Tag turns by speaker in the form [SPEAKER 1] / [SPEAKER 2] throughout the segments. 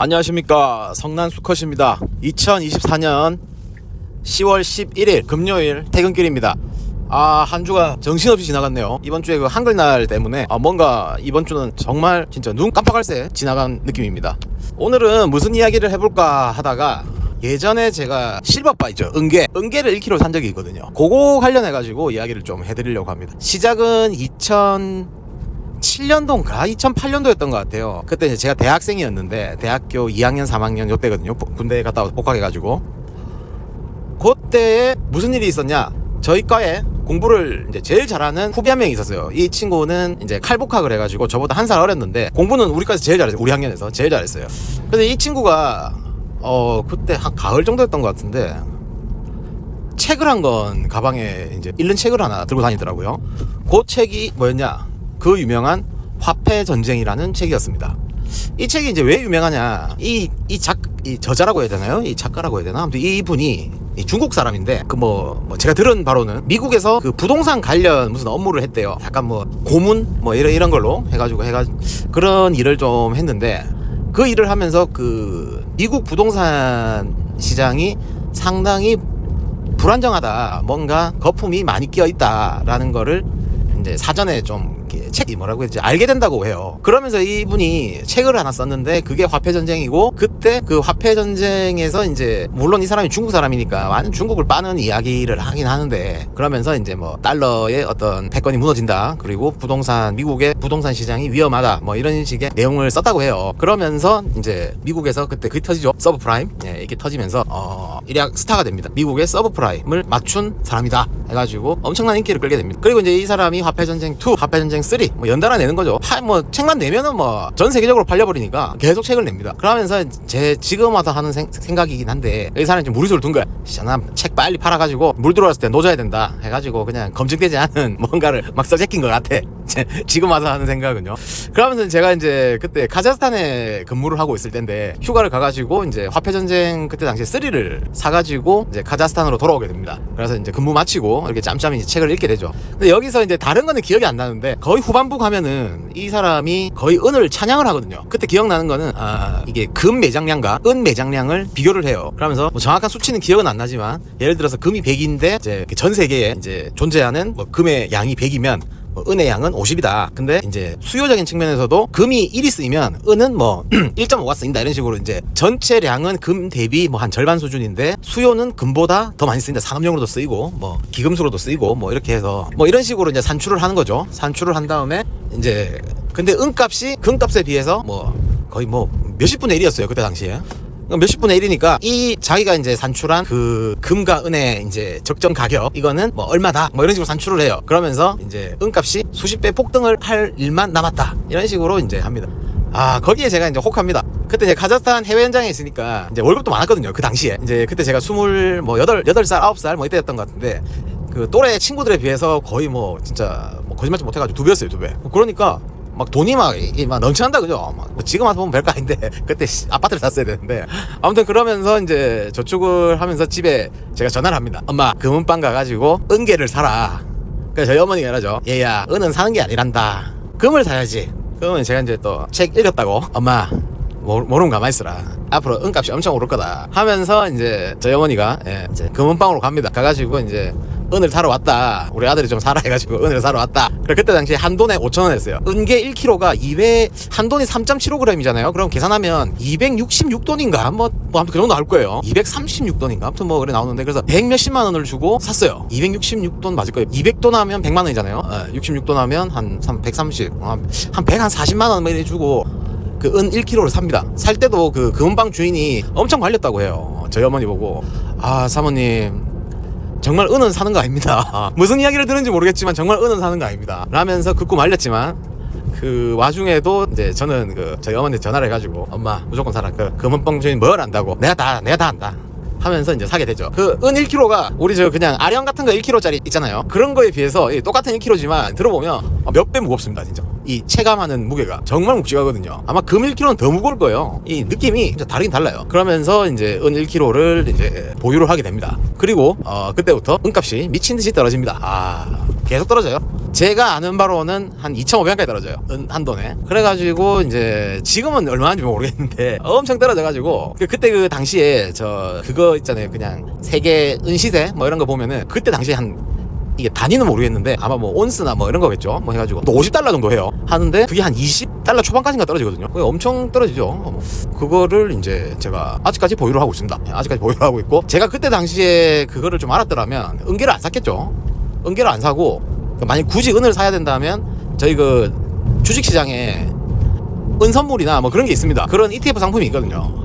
[SPEAKER 1] 안녕하십니까, 성난 수컷입니다. 2024년 10월 11일 금요일 퇴근길입니다. 한 주가 정신없이 지나갔네요. 이번 주에 그 한글날 때문에 뭔가 이번 주는 정말 진짜 눈 깜빡할 새 지나간 느낌입니다. 오늘은 무슨 이야기를 해볼까 하다가 예전에 제가 실버바 있죠, 은개를 1kg 산 적이 있거든요. 그거 관련해가지고 이야기를 좀 해드리려고 합니다. 시작은 2007년도인가 2008년도였던 것 같아요. 그때 제가 대학생이었는데 대학교 2학년 3학년 요때거든요. 군대에 갔다 와서 복학해가지고 그때 무슨 일이 있었냐, 저희 과에 공부를 이제 제일 잘하는 후배 한 명이 있었어요. 이 친구는 이제 칼복학을 해가지고 저보다 한 살 어렸는데 공부는 우리 과에서 제일 잘했어요. 우리 학년에서 제일 잘했어요. 그래서 이 친구가 그때 한 가을 정도였던 것 같은데 책을 한 권 가방에 이제 읽는 책을 하나 들고 다니더라고요. 그 책이 뭐였냐, 그 유명한 화폐전쟁이라는 책이었습니다. 이 책이 이제 왜 유명하냐, 이 저자라고 해야 되나요? 이 작가라고 해야 되나? 아무튼 이분이 중국 사람인데 뭐 제가 들은 바로는 미국에서 그 부동산 관련 무슨 업무를 했대요. 약간 뭐 고문 뭐 이런 걸로 해가지고 그런 일을 좀 했는데, 그 일을 하면서 그 미국 부동산 시장이 상당히 불안정하다, 뭔가 거품이 많이 끼어 있다라는 거를 이제 사전에 좀 책이 뭐라고 했지 알게 된다고 해요. 그러면서 이분이 책을 하나 썼는데 그게 화폐전쟁이고, 그때 그 화폐전쟁에서 이제 물론 이 사람이 중국 사람이니까 완전 중국을 빠는 이야기를 하긴 하는데, 그러면서 이제 뭐 달러의 어떤 패권이 무너진다, 그리고 미국의 부동산 시장이 위험하다, 뭐 이런 식의 내용을 썼다고 해요. 그러면서 이제 미국에서 그때 그게 터지죠. 서브프라임. 이렇게 터지면서 일약 스타가 됩니다. 미국의 서브프라임을 맞춘 사람이다 해가지고 엄청난 인기를 끌게 됩니다. 그리고 이제 이 사람이 화폐전쟁 2, 화폐전쟁 3 뭐 연달아 내는 거죠. 뭐 책만 내면은 뭐 전 세계적으로 팔려버리니까 계속 책을 냅니다. 그러면서 제 지금 와서 하는 생각이긴 한데, 이 사람이 좀 무리수를 둔 거야. 책 빨리 팔아가지고 물 들어왔을 때 노져야 된다 해가지고 그냥 검증되지 않은 뭔가를 막 써제낀 것 같아. 지금 와서 하는 생각은요. 그러면서 제가 이제 그때 카자흐스탄에 근무를 하고 있을 때인데 휴가를 가가지고 이제 화폐전쟁 그때 당시에 3를 사가지고 이제 카자흐스탄으로 돌아오게 됩니다. 그래서 이제 근무 마치고 이렇게 짬짬이 이제 책을 읽게 되죠. 근데 여기서 이제 다른 거는 기억이 안 나는데 거의 후반부 가면은 이 사람이 거의 은을 찬양을 하거든요. 그때 기억나는 거는 이게 금 매장량과 은 매장량을 비교를 해요. 그러면서 뭐 정확한 수치는 기억은 안 나지만 예를 들어서 금이 100인데 이제 전 세계에 이제 존재하는 뭐 금의 양이 100이면 은의 양은 50이다. 근데 이제 수요적인 측면에서도 금이 1이 쓰이면 은은 뭐 1.5가 쓰인다, 이런 식으로 이제 전체량은 금 대비 뭐 한 절반 수준인데 수요는 금보다 더 많이 쓰인다. 산업용으로도 쓰이고 뭐 기금수로도 쓰이고 뭐 이렇게 해서 뭐 이런 식으로 이제 산출을 하는 거죠. 산출을 한 다음에 이제 근데 은값이 금값에 비해서 뭐 거의 뭐 몇십분의 1이었어요 그때 당시에. 몇십분의 1이니까 이 자기가 이제 산출한 그 금과 은의 이제 적정 가격, 이거는 뭐 얼마다 뭐 이런 식으로 산출을 해요. 그러면서 이제 은값이 수십 배 폭등을 할 일만 남았다, 이런 식으로 이제 합니다. 거기에 제가 이제 혹합니다. 그때 제가 카자흐스탄 해외 현장에 있으니까 이제 월급도 많았거든요. 그 당시에 이제 그때 제가 28살 9살 뭐 이때였던 것 같은데, 그 또래 친구들에 비해서 거의 뭐 진짜 뭐 거짓말 좀 못해가지고 2배였어요, 2배. 그러니까 막 돈이 막 넘쳐난다, 그죠? 막 지금 와서 보면 별거 아닌데 그때 아파트를 샀어야 되는데, 아무튼 그러면서 이제 저축을 하면서 집에 제가 전화를 합니다. 엄마, 금은방 가가지고 은개를 사라. 그래서 저희 어머니가 이러죠. 얘야, 은은 사는 게 아니란다, 금을 사야지. 그러면 제가 이제 또 책 읽었다고, 엄마 모르면 가만히 있어라, 앞으로 은값이 엄청 오를 거다 하면서 이제 저희 어머니가 이제 금은방으로 갑니다. 가가지고 이제 은을 사러 왔다, 우리 아들이 좀 사라 해가지고 은을 사러 왔다. 그래 그때 당시에 한 돈에 5,000원 했어요. 은개 1kg가 한 돈이 3.75g이잖아요. 그럼 계산하면 266돈인가 뭐 아무튼 그 정도 나올 거예요. 236돈인가 아무튼 뭐 그래 나오는데, 그래서 100 몇십만 원을 주고 샀어요. 266돈 맞을 거예요. 200돈 하면 100만 원이잖아요. 66돈 하면 한 130, 한 140만 원 이렇게 주고 그 은 1kg를 삽니다. 살 때도 그 금은방 주인이 엄청 말렸다고 해요. 저희 어머니 보고, 사모님 정말 은은 사는 거 아닙니다. 무슨 이야기를 들은지 모르겠지만 정말 은은 사는 거 아닙니다 라면서 긋고 말렸지만, 그 와중에도 이제 저는 저희 어머니 전화를 해가지고, 엄마 무조건 사라, 그 금은방 주인 뭘 안다고, 내가 다 안다 하면서 이제 사게 되죠. 그 은 1kg가 우리 그냥 아령 같은 거 1kg짜리 있잖아요. 그런 거에 비해서 똑같은 1kg지만 들어보면 몇 배 무겁습니다, 진짜. 이 체감하는 무게가 정말 묵직하거든요. 아마 금 1kg는 더 무거울 거예요. 이 느낌이 진짜 다르긴 달라요. 그러면서 이제 은 1kg를 이제 보유를 하게 됩니다. 그리고 그때부터 은값이 미친 듯이 떨어집니다. 계속 떨어져요. 제가 아는 바로는 한 2,500원까지 떨어져요. 한돈에. 그래가지고 이제 지금은 얼마인지 모르겠는데 엄청 떨어져가지고 그때 그 당시에 그거 있잖아요. 그냥 세계 은시세 뭐 이런 거 보면은 그때 당시에 이게 단위는 모르겠는데 아마 뭐 온스나 뭐 이런 거겠죠. 뭐 해가지고 또 $50 정도 해요. 하는데 그게 한 $20 초반까지인가 떨어지거든요. 그게 엄청 떨어지죠. 그거를 이제 제가 아직까지 보유를 하고 있습니다. 아직까지 보유를 하고 있고, 제가 그때 당시에 그거를 좀 알았더라면 은계를 안 샀겠죠. 은계를 안 사고 만약 굳이 은을 사야 된다면 저희 그 주식시장에 은선물이나 뭐 그런 게 있습니다. 그런 ETF 상품이 있거든요.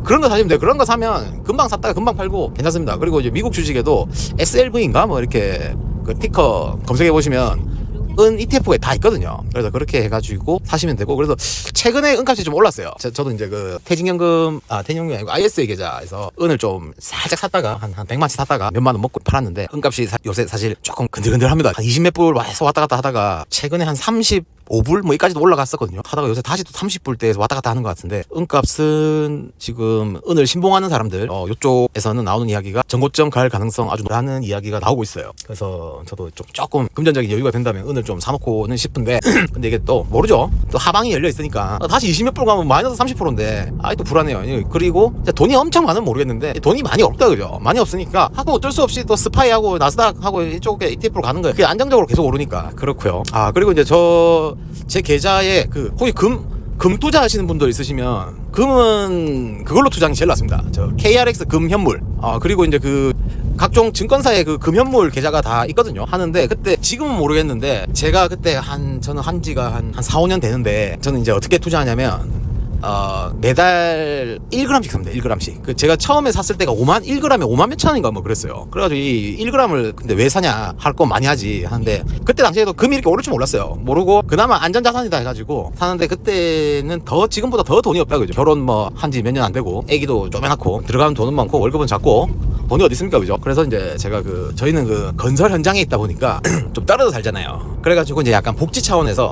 [SPEAKER 1] 그런 거 사시면 돼요. 그런 거 사면 금방 샀다가 금방 팔고 괜찮습니다. 그리고 이제 미국 주식에도 SLV인가 뭐 이렇게 그 티커 검색해 보시면 은 ETF가 다 있거든요. 그래서 그렇게 해가지고 사시면 되고, 그래서 최근에 은값이 좀 올랐어요. 저도 이제 그 퇴직연금이 아니고 ISA 계좌에서 은을 좀 살짝 샀다가 한 100만치 샀다가 몇만 원 먹고 팔았는데, 은값이 요새 사실 조금 근들근들합니다. 한 20몇 불 해서 왔다 갔다 하다가 최근에 한 35불 뭐 이까지도 올라갔었거든요. 하다가 요새 다시 또 30불대에서 왔다 갔다 하는 것 같은데, 은값은 지금 은을 신봉하는 사람들 이쪽에서는 나오는 이야기가 전고점 갈 가능성 아주 높다는 이야기가 나오고 있어요. 그래서 저도 조금 금전적인 여유가 된다면 은을 좀 사놓고는 싶은데 근데 이게 또 모르죠. 또 하방이 열려 있으니까 다시 20몇 불 가면 마이너스 30%인데 또 불안해요. 그리고 돈이 엄청 많으면 모르겠는데 돈이 많이 없다, 그죠? 많이 없으니까 하고 어쩔 수 없이 또 스파이하고 나스닥하고 이쪽에 ETF로 가는 거예요. 그게 안정적으로 계속 오르니까. 그렇고요. 그리고 이제 제 계좌에 혹시 금 투자하시는 분들 있으시면 금은 그걸로 투자하는 게 제일 낫습니다. KRX 금 현물. 그리고 이제 그 각종 증권사의 그 금현물 계좌가 다 있거든요. 하는데 그때 지금은 모르겠는데 제가 그때 저는 한 지가 한 4, 5년 되는데, 저는 이제 어떻게 투자하냐면 매달 1g씩 삽니다. 1g씩. 제가 처음에 샀을 때가 1g에 5만 몇천 원인가 뭐 그랬어요. 그래가지고 이 1g을 근데 왜 사냐, 할 거 많이 하지 하는데, 그때 당시에도 금이 이렇게 오를 줄 몰랐어요. 모르고 그나마 안전자산이다 해가지고 사는데, 그때는 지금보다 더 돈이 없다, 그죠? 결혼 뭐 한지 몇 년 안 되고 애기도 쪼매놨고 들어가는 돈은 많고 월급은 작고 돈이 어디 있습니까, 그죠? 그래서 이제 제가 저희는 그 건설 현장에 있다 보니까 좀 떨어져 살잖아요. 그래가지고 이제 약간 복지 차원에서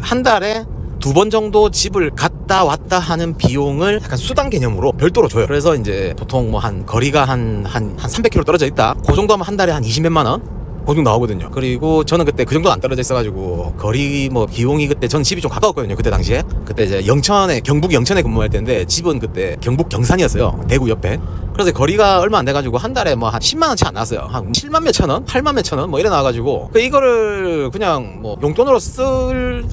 [SPEAKER 1] 한 달에 2번 정도 집을 갔다 왔다 하는 비용을 약간 수당 개념으로 별도로 줘요. 그래서 이제 보통 뭐 거리가 한 300km 떨어져 있다, 그 정도 하면 한 달에 한 20몇만 원? 그 정도 나오거든요. 그리고 저는 그때 그 정도 안 떨어져 있어가지고 거리 뭐 비용이, 그때 전 집이 좀 가까웠거든요. 그때 당시에. 그때 이제 경북 영천에 근무할 때인데 집은 그때 경북 경산이었어요. 대구 옆에. 그래서 거리가 얼마 안 돼가지고 한 달에 뭐 한 10만 원치 안 나왔어요. 한 7만 몇천 원? 8만 몇천 원? 뭐 이래 나와가지고 이거를 그냥 뭐 용돈으로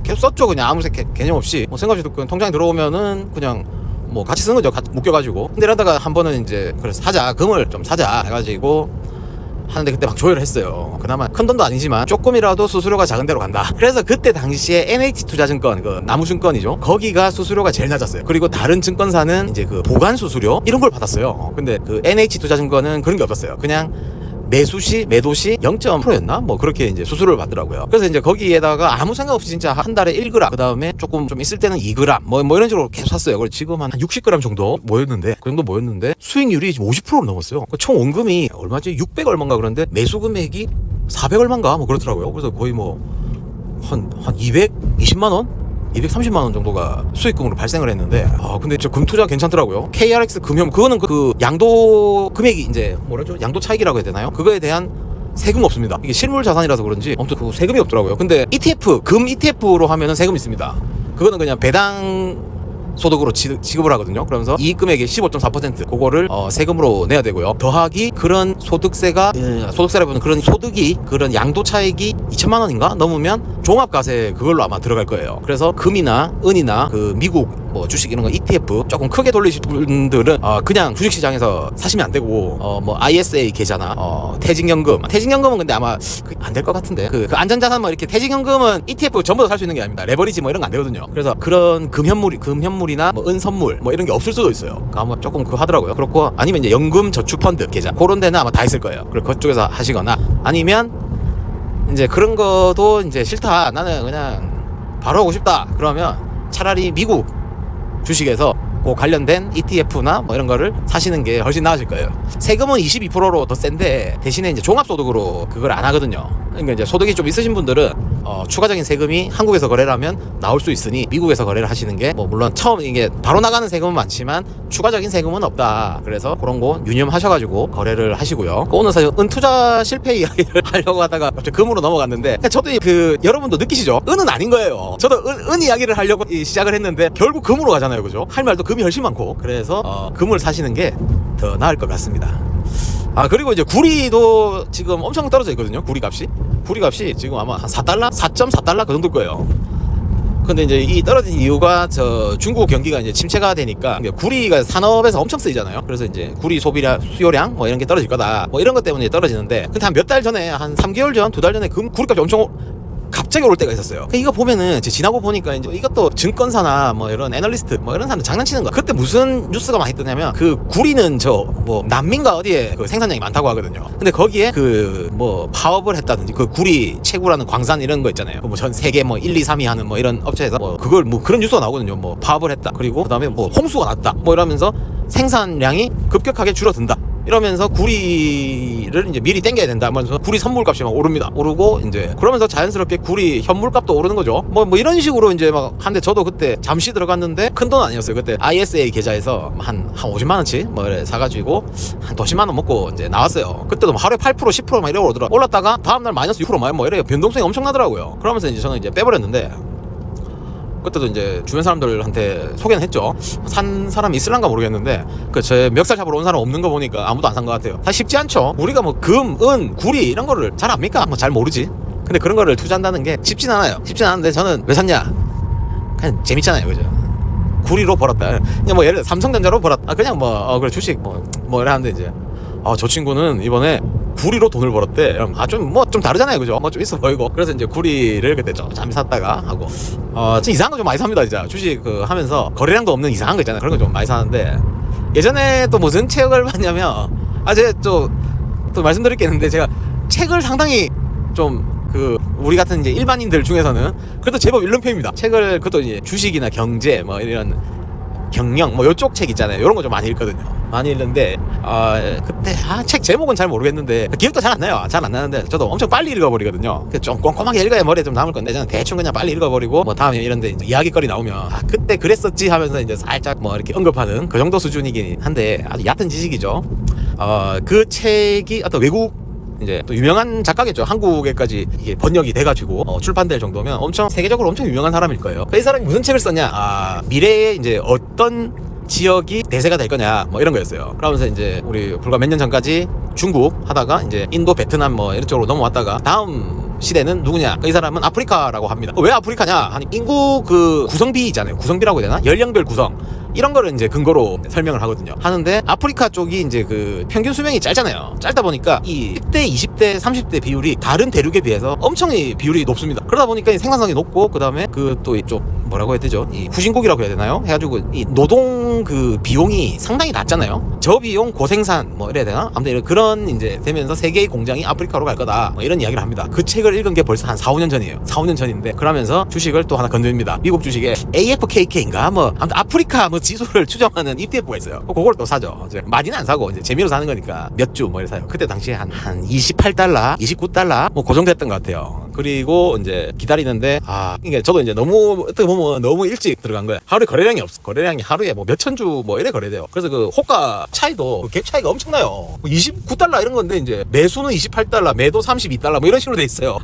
[SPEAKER 1] 계속 썼죠. 그냥 아무 개념 없이. 뭐 생각 없이 그냥 통장에 들어오면은 그냥 뭐 같이 쓰는 거죠. 같이 묶여가지고. 근데 이러다가 한 번은 이제 그래서 금을 좀 사자 해가지고 하는데, 그때 막 조율을 했어요. 그나마 큰 돈도 아니지만 조금이라도 수수료가 작은 데로 간다. 그래서 그때 당시에 NH투자증권, 나무증권이죠. 거기가 수수료가 제일 낮았어요. 그리고 다른 증권사는 이제 보관 수수료 이런 걸 받았어요. 근데 NH투자증권은 그런 게 없었어요. 그냥 매도시 0.%였나? 뭐 그렇게 이제 수수료를 받더라고요. 그래서 이제 거기에다가 아무 생각 없이 진짜 한 달에 1g, 그 다음에 좀 있을 때는 2g, 뭐 이런 식으로 계속 샀어요. 그래서 지금 한 60g 정도 모였는데, 그 정도 모였는데 수익률이 지금 50%를 넘었어요. 총 원금이 얼마지? 600 얼마인가 그런데 매수 금액이 400 얼마인가 뭐 그렇더라고요. 그래서 거의 뭐 한 220만 원? 230만 원 정도가 수익금으로 발생을 했는데, 근데 저 금투자 괜찮더라고요. KRX 금형, 그거는 양도 금액이 이제 양도 차익이라고 해야 되나요? 그거에 대한 세금 없습니다. 이게 실물 자산이라서 그런지 아무튼 세금이 없더라고요. 근데 금 ETF로 하면은 세금 있습니다. 그거는 그냥 배당 소득으로 지급을 하거든요. 그러면서 이익 금액의 15.4% 그거를 세금으로 내야 되고요. 더하기 그런 소득세라고는 그런 소득이, 그런 양도 차익이 2천만 원인가 넘으면 종합과세 그걸로 아마 들어갈 거예요. 그래서 금이나 은이나 미국 뭐 주식 이런 거 ETF 조금 크게 돌리실 분들은 그냥 주식시장에서 사시면 안 되고 뭐 ISA 계좌나 퇴직연금은 근데 아마 안 될 것 같은데, 그 안전자산 뭐 이렇게 퇴직연금은 ETF 전부 다 살 수 있는 게 아닙니다. 레버리지 뭐 이런 거 안 되거든요. 그래서 그런 금현물이나 뭐 은선물 뭐 이런 게 없을 수도 있어요. 아마 조금 하더라고요. 그렇고 아니면 이제 연금 저축펀드 계좌 그런 데는 아마 다 있을 거예요. 그리고 그쪽에서 하시거나, 아니면 이제 그런 것도 이제 싫다, 나는 그냥 바로 하고 싶다, 그러면 차라리 미국 주식에서 관련된 ETF나 뭐 이런 거를 사시는 게 훨씬 나으실 거예요. 세금은 22%로 더 센데, 대신에 이제 종합소득으로 그걸 안 하거든요. 그러니까 이제 소득이 좀 있으신 분들은 추가적인 세금이 한국에서 거래를 하면 나올 수 있으니 미국에서 거래를 하시는 게 뭐 물론 처음 이게 바로 나가는 세금은 많지만 추가적인 세금은 없다. 그래서 그런 거 유념하셔가지고 거래를 하시고요. 오늘 사실 은투자 실패 이야기를 하려고 하다가 갑자기 금으로 넘어갔는데 저도 여러분도 느끼시죠? 은은 아닌 거예요. 저도 은 이야기를 하려고 시작을 했는데 결국 금으로 가잖아요, 그죠? 할 말도 금이 훨씬 많고. 그래서 금을 사시는 게 더 나을 것 같습니다. 그리고 이제 구리도 지금 엄청 떨어져 있거든요. 구리 값이 지금 아마 한 4달러? 4.4달러 그 정도일 거예요. 근데 이제 이 떨어진 이유가 중국 경기가 이제 침체가 되니까 구리가 산업에서 엄청 쓰이잖아요. 그래서 이제 구리 수요량 뭐 이런 게 떨어질 거다. 뭐 이런 것 때문에 떨어지는데 근데 한 몇 달 전에 한 3개월 전, 2달 전에 구리값이 엄청 갑자기 오를 때가 있었어요. 이거 보면은 지나고 보니까 이제 이것도 증권사나 뭐 이런 애널리스트 뭐 이런 사람들 장난치는 거야. 그때 무슨 뉴스가 많이 뜨냐면 구리는 뭐 난민가 어디에 생산량이 많다고 하거든요. 근데 거기에 뭐 파업을 했다든지 구리 채굴하는 광산 이런 거 있잖아요. 뭐 전 세계 뭐 1, 2, 3위 하는 뭐 이런 업체에서 뭐 그걸 뭐 그런 뉴스가 나오거든요. 뭐 파업을 했다. 그리고 그다음에 뭐 홍수가 났다. 뭐 이러면서 생산량이 급격하게 줄어든다. 이러면서 구리를 이제 미리 땡겨야 된다 하면서 구리 선물값이 막 오르고 이제 그러면서 자연스럽게 구리 현물값도 오르는 거죠. 뭐 이런 식으로 이제 막 한데 저도 그때 잠시 들어갔는데 큰 돈 아니었어요. 그때 ISA 계좌에서 한 50만 원치 뭐 이래 사가지고 한 50만 원 먹고 이제 나왔어요. 그때도 뭐 하루에 8% 10% 막 이러고 오르더라. 올랐다가 다음날 마이너스 6% 뭐 이래 변동성이 엄청나더라고요. 그러면서 이제 저는 이제 빼버렸는데 그때도 이제 주변 사람들한테 소개는 했죠. 산 사람이 있을란가 모르겠는데 제 멱살 잡으러 온 사람 없는 거 보니까 아무도 안 산 것 같아요. 사실 쉽지 않죠. 우리가 뭐 금, 은, 구리 이런 거를 잘 압니까? 뭐 잘 모르지. 근데 그런 거를 투자한다는 게 쉽진 않아요. 쉽진 않은데 저는 왜 샀냐? 그냥 재밌잖아요, 그죠? 구리로 벌었다. 그냥 뭐 예를 들어 삼성전자로 벌었다. 그냥 그래 주식 뭐 이래 하는데 이제 저 친구는 이번에 구리로 돈을 벌었대. 좀 다르잖아요, 그죠? 뭐 좀 있어 보이고. 그래서 이제 구리를 그때 좀 잠시 샀다가 하고. 좀 이상한 거 좀 많이 삽니다, 진짜. 주식 하면서 거래량도 없는 이상한 거 있잖아요. 그런 거 좀 많이 사는데 예전에 또 무슨 책을 봤냐면 제가 또 말씀드릴 게 있는데 제가 책을 상당히 좀 우리 같은 이제 일반인들 중에서는 그래도 제법 읽는 편입니다. 책을 그것도 이제 주식이나 경제 뭐 이런 경영 뭐 요쪽 책 있잖아요. 이런 거 좀 많이 읽거든요. 많이 읽는데 그때 책 제목은 잘 모르겠는데 기억도 잘 안 나요. 잘 안 나는데 저도 엄청 빨리 읽어버리거든요. 좀 꼼꼼하게 읽어야 머리에 좀 남을 건데 저는 대충 그냥 빨리 읽어버리고 뭐 다음에 이런데 이제 이야기거리 나오면 그때 그랬었지 하면서 이제 살짝 뭐 이렇게 언급하는 그 정도 수준이긴 한데 아주 얕은 지식이죠. 그 책이 어떤 외국 이제 또 유명한 작가겠죠. 한국에까지 이게 번역이 돼가지고 출판될 정도면 엄청 세계적으로 엄청 유명한 사람일 거예요. 이 사람이 무슨 책을 썼냐? 미래에 이제 어떤 지역이 대세가 될 거냐 뭐 이런 거였어요. 그러면서 이제 우리 불과 몇 년 전까지 중국 하다가 이제 인도, 베트남 뭐 이런 쪽으로 넘어왔다가 다음 시대는 누구냐? 이 사람은 아프리카라고 합니다. 왜 아프리카냐? 아니 인구 구성비 있잖아요. 구성비라고 해야 되나? 연령별 구성 이런 거를 이제 근거로 설명을 하거든요. 하는데 아프리카 쪽이 이제 평균 수명이 짧잖아요. 짧다 보니까 이 10대, 20대, 30대 비율이 다른 대륙에 비해서 엄청 비율이 높습니다. 그러다 보니까 생산성이 높고 그다음에 또 이쪽 뭐라고 해야 되죠? 이 후진국이라고 해야 되나요? 해가지고 이 노동 비용이 상당히 낮잖아요. 저비용 고생산 뭐 이래야 되나? 아무튼 그런 이제 되면서 세계의 공장이 아프리카로 갈 거다 뭐 이런 이야기를 합니다. 그 책을 읽은 게 벌써 한 4, 5년 전이에요. 4, 5년 전인데 그러면서 주식을 또 하나 건드립니다. 미국 주식에 AFKK인가 뭐 아무튼 아프리카 뭐 지수를 추정하는 ETF가 있어요. 그걸 또 사죠. 이제 많이는 안 사고 이제 재미로 사는 거니까 몇 주 뭐 이래 사요. 그때 당시에 한 28달러, 29달러 뭐 그 정도 했던 것 같아요. 그리고 이제 기다리는데 이게 저도 이제 너무 어떻게 보면 너무 일찍 들어간 거야. 하루에 거래량이 없어. 거래량이 하루에 뭐 몇천 주 뭐 이래 거래돼요. 그래서 호가 차이도 갭 차이가 엄청나요. 29달러 이런 건데 이제 매수는 28달러, 매도 32달러 뭐 이런 식으로 돼 있어요.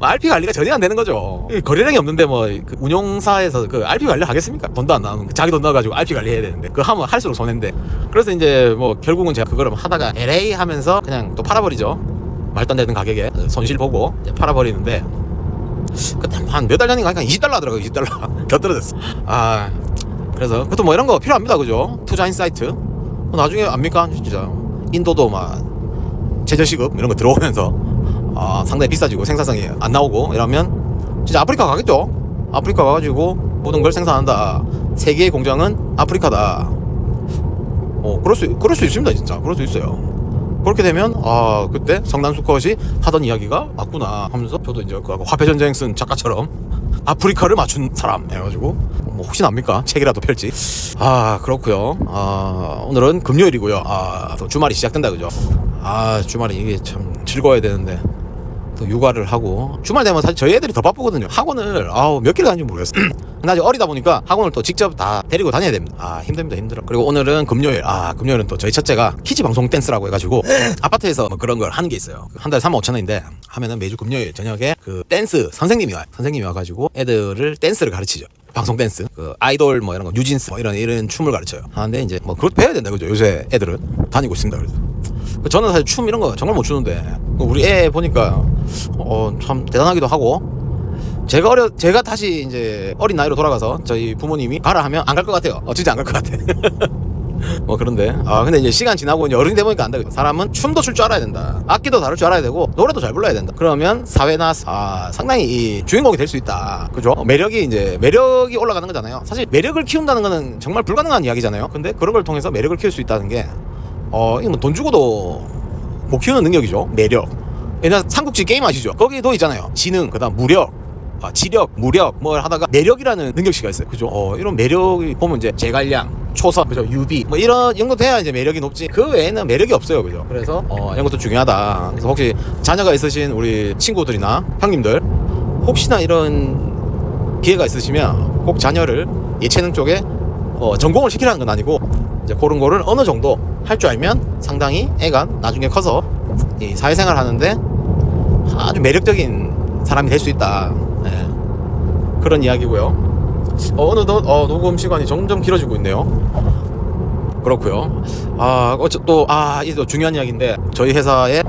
[SPEAKER 1] RP 관리가 전혀 안 되는 거죠. 거래량이 없는데 뭐 운용사에서 RP 관리 하겠습니까? 돈도 안 나오는 자기 돈 넣어가지고 RP 관리해야 되는데 그거 하면 할수록 손해인데. 그래서 이제 뭐 결국은 제가 그거를 하다가 LA 하면서 그냥 또 팔아버리죠. 말도 안 되는 가격에 손실 보고 팔아버리는데 그때 한 몇 달 전인가 하니까 20달러 하더라고요. 20달러 더 떨어졌어. 그래서 그것도 뭐 이런 거 필요합니다, 그죠? 투자 인사이트 나중에 압니까? 진짜 인도도 막 최저시급 이런 거 들어오면서 상당히 비싸지고 생산성이 안 나오고 이러면 진짜 아프리카 가겠죠. 아프리카 가가지고 모든 걸 생산한다. 세계의 공장은 아프리카다. 그럴 수 있습니다. 진짜 그럴 수 있어요. 그렇게 되면 그때 성난 수컷이 하던 이야기가 맞구나 하면서 저도 이제 화폐전쟁 쓴 작가처럼 아프리카를 맞춘 사람 해가지고 뭐 혹시나 압니까? 책이라도 펼지. 그렇고요. 오늘은 금요일이고요. 또 주말이 시작된다, 그죠? 주말이 이게 참 즐거워야 되는데 또 육아를 하고 주말 되면 사실 저희 애들이 더 바쁘거든요. 학원을 몇 개를 가는지 모르겠어요. 근데 아직 어리다 보니까 학원을 또 직접 다 데리고 다녀야 됩니다. 힘듭니다. 힘들어. 그리고 오늘은 금요일. 금요일은 또 저희 첫째가 키즈 방송 댄스라고 해가지고 아파트에서 뭐 그런 걸 하는 게 있어요. 한 달에 35,000원인데 하면은 매주 금요일 저녁에 그 댄스 선생님이 와요. 선생님이 와가지고 애들을 댄스를 가르치죠. 방송 댄스, 그 아이돌 뭐 이런 거, 뉴진스 뭐 이런 춤을 가르쳐요. 하는데 이제 뭐 그것도 배워야 된다 그죠? 요새 애들은 다니고 있습니다. 그래서 저는 사실 춤 이런 거 정말 못 추는데 우리 애 보니까 참 대단하기도 하고 제가 다시 이제 어린 나이로 돌아가서 저희 부모님이 가라 하면 안 갈 것 같아요. 진짜 안 갈 것 같아. 뭐 그런데 근데 이제 시간 지나고 이제 어른이 되보니까 안 돼. 사람은 춤도 출 줄 알아야 된다. 악기도 다룰 줄 알아야 되고 노래도 잘 불러야 된다. 그러면 사회나 상당히 이 주인공이 될 수 있다. 그죠? 매력이 올라가는 거잖아요. 사실 매력을 키운다는 거는 정말 불가능한 이야기잖아요. 근데 그런 걸 통해서 매력을 키울 수 있다는 게 이거 뭐 돈 주고도 못 키우는 능력이죠. 매력. 옛날 삼국지 게임 아시죠? 거기도 있잖아요. 지능, 그다음 무력, 지력, 무력 뭘 하다가 매력이라는 능력치가 있어요. 그죠? 이런 매력이 보면 이제 제갈량, 초선, 그죠? 유비 뭐 이런 것도 돼야 이제 매력이 높지. 그 외에는 매력이 없어요. 그죠? 그래서 이런 것도 중요하다. 그래서 혹시 자녀가 있으신 우리 친구들이나 형님들 혹시나 이런 기회가 있으시면 꼭 자녀를 예체능 쪽에 전공을 시키라는 건 아니고 이제 그런 거를 어느 정도 할 줄 알면 상당히 애가 나중에 커서 이 사회생활 하는데 아주 매력적인 사람이 될 수 있다. 네. 그런 이야기고요. 어느덧 녹음 시간이 점점 길어지고 있네요. 그렇고요. 이게 또 중요한 이야기인데 저희 회사에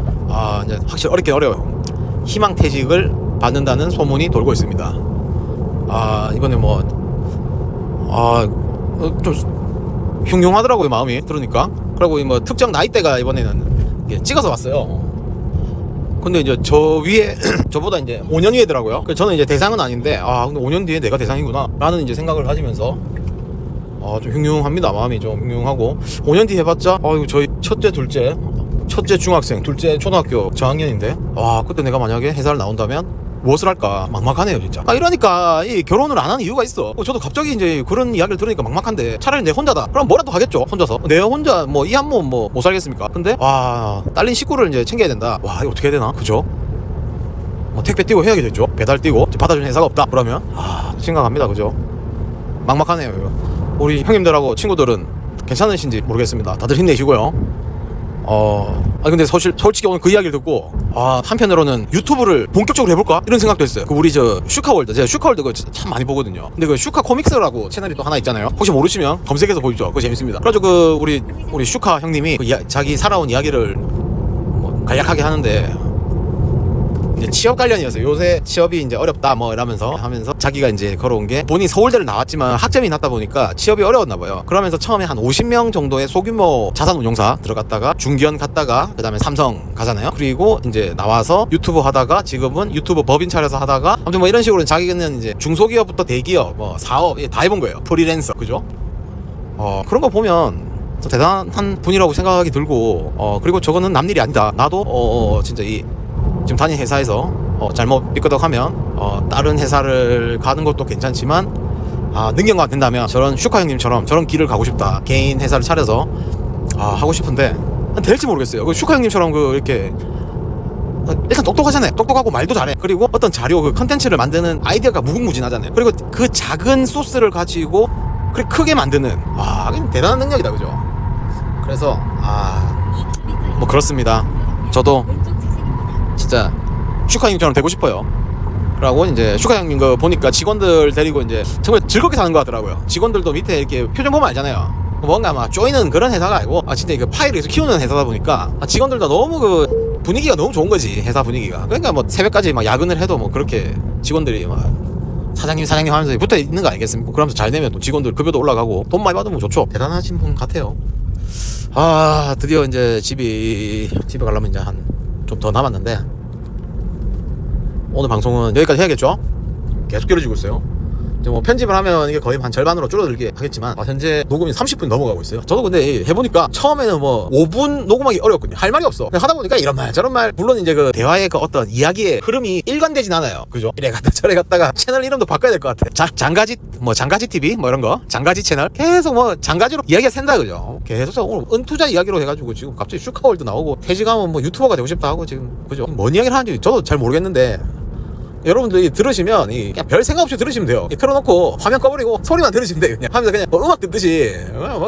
[SPEAKER 1] 이제 확실히 어렵긴 어려워요. 희망퇴직을 받는다는 소문이 돌고 있습니다. 이번에 좀 흉흉하더라고요, 마음이 들으니까. 그리고 뭐 특정 나이대가 이번에는 찍어서 왔어요. 근데 이제 저 위에 저보다 이제 5년 위에더라고요. 저는 이제 대상은 아닌데 근데 5년 뒤에 내가 대상이구나 라는 이제 생각을 가지면서 좀 흉흉합니다. 마음이 좀 흉흉하고 5년 뒤에 해봤자 이거 저희 첫째 중학생, 둘째 초등학교 저학년인데 그때 내가 만약에 회사를 나온다면 무엇을 할까 막막하네요 진짜. 이러니까 이 결혼을 안 하는 이유가 있어. 저도 갑자기 이제 그런 이야기를 들으니까 막막한데 차라리 내 혼자다 그럼 뭐라도 하겠죠. 혼자서 내 혼자 이 한 몸 못 살겠습니까? 근데 딸린 식구를 이제 챙겨야 된다. 이거 어떻게 해야 되나? 그죠? 택배 띄고 해야겠죠. 배달 띄고 받아주는 회사가 없다 그러면 심각합니다. 그죠? 막막하네요. 이거. 우리 형님들하고 친구들은 괜찮으신지 모르겠습니다. 다들 힘내시고요. 근데 솔직히 오늘 그 이야기를 듣고 한편으로는 유튜브를 본격적으로 해볼까? 이런 생각도 했어요. 우리 슈카월드, 제가 슈카월드 그거 참 많이 보거든요. 근데 그 슈카 코믹스라고 채널이 또 하나 있잖아요. 혹시 모르시면 검색해서 보시죠. 그거 재밌습니다. 그래가지고 우리 슈카 형님이 자기 살아온 이야기를 간략하게 하는데 이제 취업 관련이어서 요새 취업이 이제 어렵다 이러면서 하면서 자기가 이제 걸어온 게 본인이 서울대를 나왔지만 학점이 낮다 보니까 취업이 어려웠나 봐요. 그러면서 처음에 한 50명 정도의 소규모 자산운용사 들어갔다가 중견 갔다가 그 다음에 삼성 가잖아요. 그리고 이제 나와서 유튜브 하다가 지금은 유튜브 법인 차려서 하다가 아무튼 이런 식으로 자기는 이제 중소기업부터 대기업 사업 다 해본 거예요. 프리랜서. 그죠? 그런 거 보면 대단한 분이라고 생각이 들고 그리고 저거는 남 일이 아니다. 나도 진짜 지금 다니는 회사에서 잘못 삐끄덕하면 다른 회사를 가는 것도 괜찮지만 능력만 된다면 저런 슈카 형님처럼 저런 길을 가고 싶다. 개인 회사를 차려서 하고 싶은데 될지 모르겠어요. 그 슈카 형님처럼 이렇게 일단 똑똑하잖아요. 똑똑하고 말도 잘해. 그리고 어떤 자료 컨텐츠를 만드는 아이디어가 무궁무진하잖아요. 그리고 그 작은 소스를 가지고 그렇게 크게 만드는 대단한 능력이다. 그죠? 그래서 그렇습니다. 저도 진짜 슈카 형님처럼 되고 싶어요. 라고 이제 슈카 형님 거 보니까 직원들 데리고 이제 정말 즐겁게 사는 것 같더라고요. 직원들도 밑에 이렇게 표정 보면 알잖아요. 뭔가 쪼이는 그런 회사가 아니고 진짜 이거 파일을 키우는 회사다 보니까 직원들도 너무 분위기가 너무 좋은 거지. 회사 분위기가. 그러니까 새벽까지 야근을 해도 그렇게 직원들이 사장님 하면서 붙어 있는 거 아니겠습니까? 그러면서 잘 되면 또 직원들 급여도 올라가고 돈 많이 받으면 좋죠. 대단하신 분 같아요. 드디어 이제 집에 가려면 이제 좀 더 남았는데 오늘 방송은 여기까지 해야겠죠? 계속 길어지고 있어요. 이제 뭐 편집을 하면 이게 거의 한 절반으로 줄어들게 하겠지만 현재 녹음이 30분이 넘어가고 있어요. 저도 근데 해보니까 처음에는 뭐 5분 녹음하기 어렵거든요. 할 말이 없어. 하다 보니까 이런 말 저런 말, 물론 이제 그 대화의 그 어떤 이야기의 흐름이 일관되진 않아요. 그죠? 이래 갔다 저래 갔다가 채널 이름도 바꿔야 될 것 같아. 장가지 TV 뭐 이런 거, 장가지 채널 계속 뭐 장가지로 이야기가 샌다 그죠? 계속 오늘 은투자 이야기로 해가지고 지금 갑자기 슈카월드 나오고, 퇴직하면 뭐 유튜버가 되고 싶다 하고 지금, 그죠? 뭔 이야기를 하는지 저도 잘 모르겠는데, 여러분들이 들으시면 그냥 별 생각 없이 들으시면 돼요. 틀어놓고 화면 꺼버리고 소리만 들으시면 돼요. 그냥 하면서 그냥 뭐 음악 듣듯이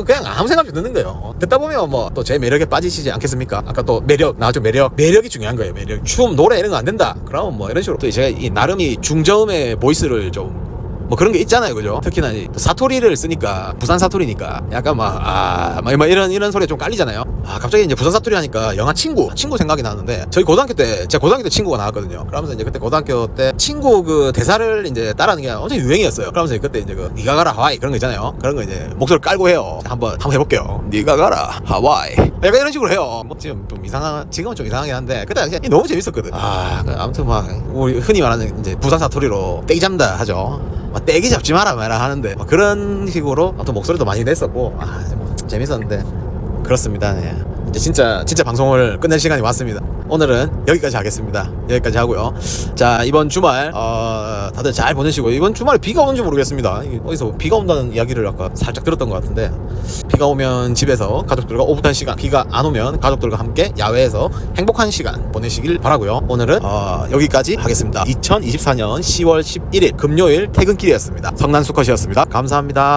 [SPEAKER 1] 그냥 아무 생각 없이 듣는 거예요. 듣다 보면 뭐 또 제 매력에 빠지시지 않겠습니까? 아까 또 나왔죠. 매력이 중요한 거예요. 매력. 춤, 노래 이런 거 안 된다 그러면 뭐 이런 식으로 또 제가 이 나름이 중저음의 보이스를 좀 뭐 그런 게 있잖아요. 그죠? 특히나 사투리를 쓰니까, 부산 사투리니까 약간 막 이런 소리가 좀 깔리잖아요. 갑자기 이제 부산 사투리 하니까 영화 친구 생각이 나는데, 저희 고등학교 때, 제가 고등학교 때 친구가 나왔거든요. 그러면서 이제 그때 고등학교 때 친구 그 대사를 이제 따라하는 게 엄청 유행이었어요. 그러면서 그때 이제 그 니가 가라 하와이 그런 거 있잖아요. 그런 거 이제 목소리 깔고 해요. 한번 해볼게요. 니가 가라 하와이, 약간 이런 식으로 해요. 뭐 지금 좀 지금은 좀 이상하긴 한데 그때 당시에 너무 재밌었거든. 아무튼 막 우리 흔히 말하는 이제 부산 사투리로 떼기 잡는다 하죠. 떼기 잡지 마라 하는데 그런 식으로 또 목소리도 많이 냈었고, 뭐 재밌었는데 그렇습니다. 네. 이제 진짜 방송을 끝낼 시간이 왔습니다. 오늘은 여기까지 하겠습니다. 여기까지 하고요. 자, 이번 주말 다들 잘 보내시고, 이번 주말에 비가 오는지 모르겠습니다. 어디서 비가 온다는 이야기를 아까 살짝 들었던 것 같은데, 비가 오면 집에서 가족들과 오붓한 시간, 비가 안 오면 가족들과 함께 야외에서 행복한 시간 보내시길 바라고요. 오늘은 여기까지 하겠습니다. 2024년 10월 11일 금요일 퇴근길이었습니다. 성난 수컷이었습니다. 감사합니다.